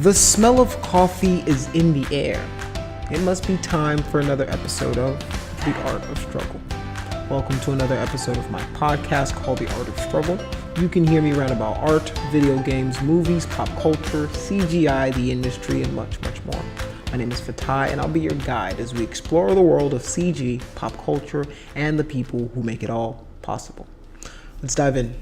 The smell of coffee is in the air. It must be time for another episode of The Art of Struggle. Welcome to another episode of my podcast called The Art of Struggle. You can hear me rant about art, video games, movies, pop culture, CGI, the industry, and much, much more. My name is Fatai, and I'll be your guide as we explore the world of CG, pop culture, and the people who make it all possible. Let's dive in.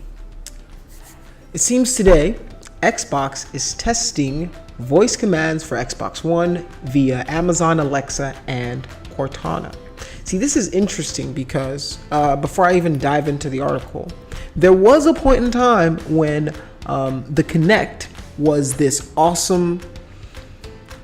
It seems today, Xbox is testing voice commands for Xbox One via Amazon Alexa and Cortana. See, this is interesting because before I even dive into the article, there was a point in time when the Kinect was this awesome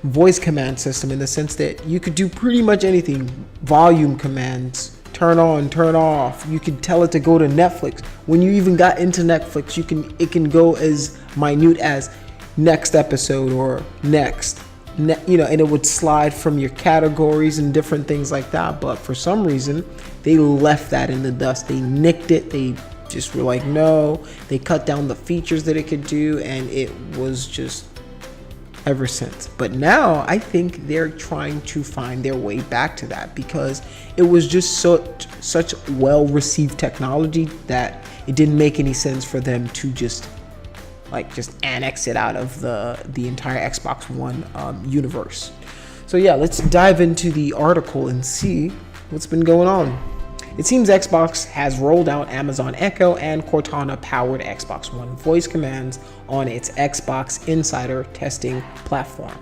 voice command system in the sense that you could do pretty much anything. Volume commands, turn on, turn off. You could tell it to go to Netflix. When you even got into Netflix, it can go as minute as next episode or next, and it would slide from your categories and different things like that. But for some reason, they left that in the dust. They nicked it. They just were like, no. They cut down the features that it could do, and it was just ever since. But now I think they're trying to find their way back to that because it was just such well-received technology that it didn't make any sense for them to just annex it out of the entire Xbox One universe. So yeah, let's dive into the article and see what's been going on. It seems Xbox has rolled out Amazon Echo and Cortana powered Xbox One voice commands on its Xbox Insider testing platform,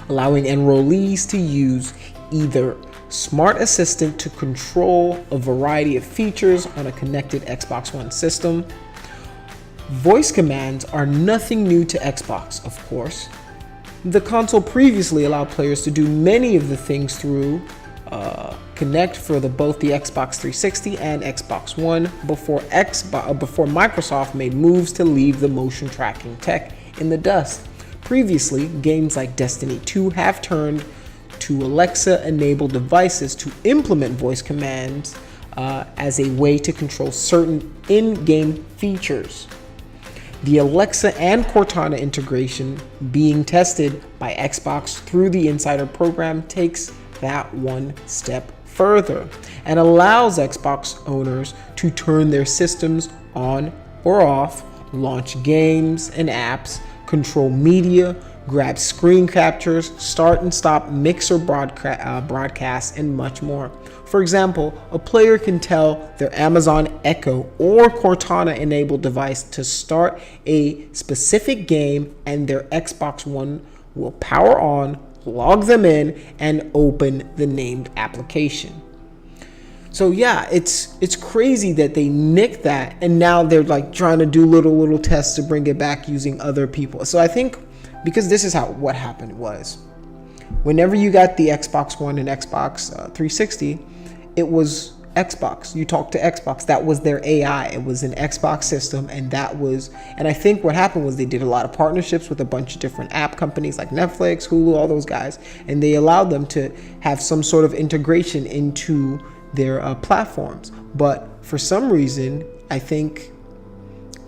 allowing enrollees to use either Smart Assistant to control a variety of features on a connected Xbox One system. Voice commands are nothing new to Xbox, of course. The console previously allowed players to do many of the things through Kinect for both the Xbox 360 and Xbox One before Microsoft made moves to leave the motion tracking tech in the dust. Previously, games like Destiny 2 have turned to Alexa-enabled devices to implement voice commands as a way to control certain in-game features. The Alexa and Cortana integration being tested by Xbox through the Insider program takes that one step further and allows Xbox owners to turn their systems on or off, launch games and apps, control media, grab screen captures, start and stop mixer broadcasts, and much more. For example, a player can tell their Amazon Echo or Cortana enabled device to start a specific game, and their Xbox One will power on, log them in, and open the named application. So yeah, it's crazy that they nicked that, and now they're like trying to do little tests to bring it back using other people. So I think because this is what happened was, whenever you got the Xbox One and Xbox 360, it was Xbox. You talked to Xbox. That was their AI. It was an Xbox system, and I think what happened was they did a lot of partnerships with a bunch of different app companies like Netflix, Hulu, all those guys, and they allowed them to have some sort of integration into their platforms. But for some reason, I think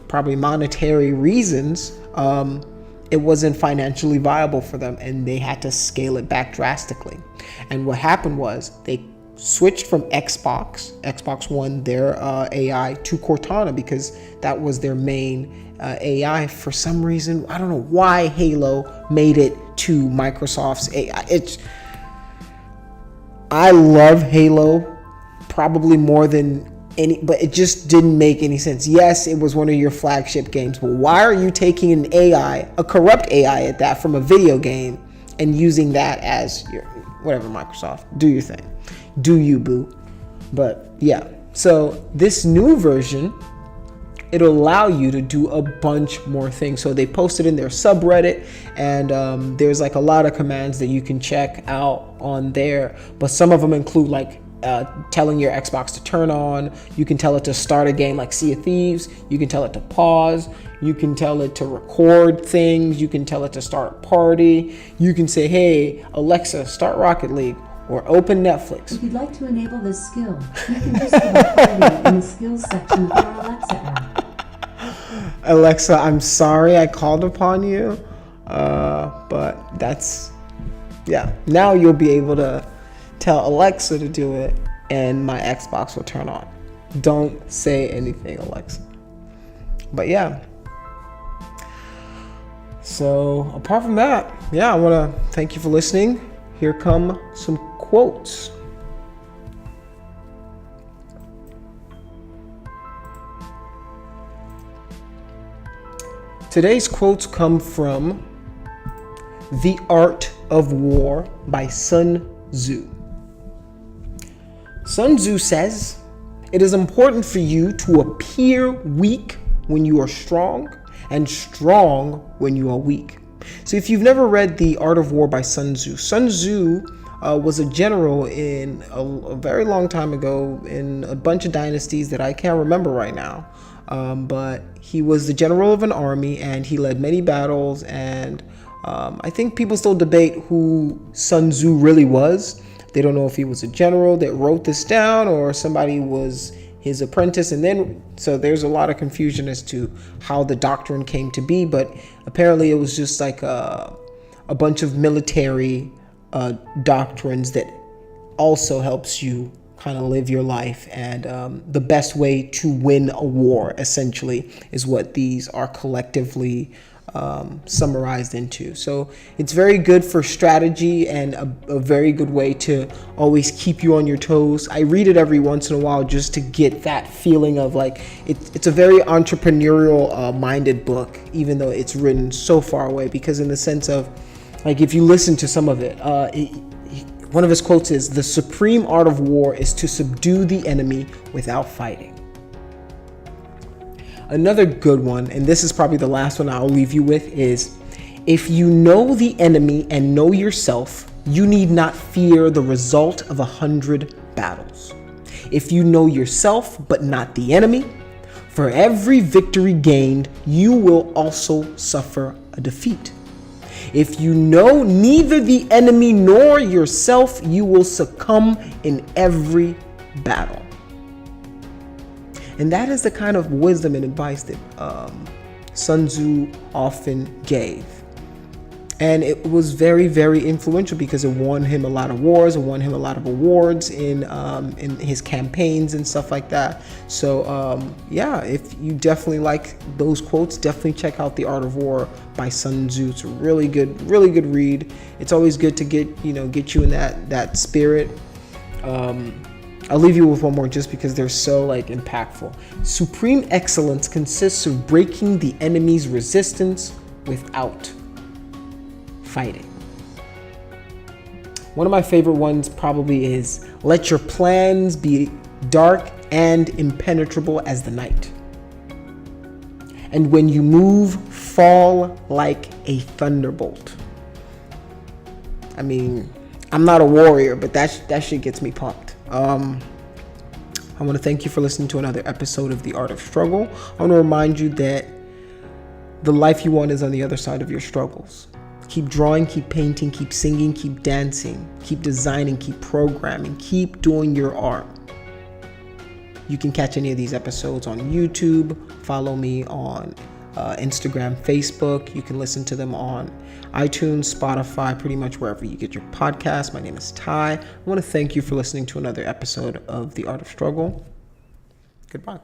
probably monetary reasons, it wasn't financially viable for them, and they had to scale it back drastically. And what happened was they switched from Xbox One, their AI, to Cortana because that was their main AI. For some reason, I don't know why Halo made it to Microsoft's AI. I love Halo probably more than but it just didn't make any sense. Yes, it was one of your flagship games, but why are you taking an AI, a corrupt AI at that, from a video game and using that as your whatever? Microsoft, do your thing. Do you, boo? But yeah, so this new version, it'll allow you to do a bunch more things. So they posted in their subreddit, and there's like a lot of commands that you can check out on there, but some of them include like telling your Xbox to turn on. You can tell it to start a game like Sea of Thieves. You can tell it to pause. You can tell it to record things. You can tell it to start a party. You can say, hey, Alexa, start Rocket League, or open Netflix. If you'd like to enable this skill, you can just go to party in the skills section of your Alexa app. Alexa, I'm sorry I called upon you. But that's, yeah. Now you'll be able to tell Alexa to do it and my Xbox will turn on. Don't say anything, Alexa. But yeah. So apart from that, yeah, I want to thank you for listening. Here come some quotes. Today's quotes come from The Art of War by Sun Tzu. Sun Tzu says, "It is important for you to appear weak when you are strong and strong when you are weak." So if you've never read The Art of War by Sun Tzu, Sun Tzu was a general in a very long time ago in a bunch of dynasties that I can't remember right now. But he was the general of an army and he led many battles. And I think people still debate who Sun Tzu really was. They don't know if he was a general that wrote this down or somebody was his apprentice. And then, so there's a lot of confusion as to how the doctrine came to be. But apparently it was just like a bunch of military doctrines that also helps you kind of live your life. And the best way to win a war, essentially, is what these are collectively summarized into. So it's very good for strategy and a very good way to always keep you on your toes. I read it every once in a while just to get that feeling of like, it's a very entrepreneurial minded book, even though it's written so far away, because in the sense of, like, if you listen to some of it, one of his quotes is, "The supreme art of war is to subdue the enemy without fighting." Another good one, and this is probably the last one I'll leave you with, is, "If you know the enemy and know yourself, you need not fear the result of 100 battles. If you know yourself but not the enemy, for every victory gained, you will also suffer a defeat. If you know neither the enemy nor yourself, you will succumb in every battle." And that is the kind of wisdom and advice that Sun Tzu often gave. And it was very, very influential because it won him a lot of wars, it won him a lot of awards in his campaigns and stuff like that. So yeah, if you definitely like those quotes, definitely check out The Art of War by Sun Tzu. It's a really good read. It's always good to get you in that spirit. I'll leave you with one more just because they're so impactful. "Supreme excellence consists of breaking the enemy's resistance without fighting." One of my favorite ones probably is, "Let your plans be dark and impenetrable as the night. And when you move, fall like a thunderbolt." I mean, I'm not a warrior, but that shit gets me pumped. I want to thank you for listening to another episode of The Art of Struggle. I want to remind you that the life you want is on the other side of your struggles. Keep drawing, keep painting, keep singing, keep dancing, keep designing, keep programming, keep doing your art. You can catch any of these episodes on YouTube. Follow me on Instagram, Facebook. You can listen to them on iTunes, Spotify, pretty much wherever you get your podcasts. My name is Ty. I want to thank you for listening to another episode of The Art of Struggle. Goodbye.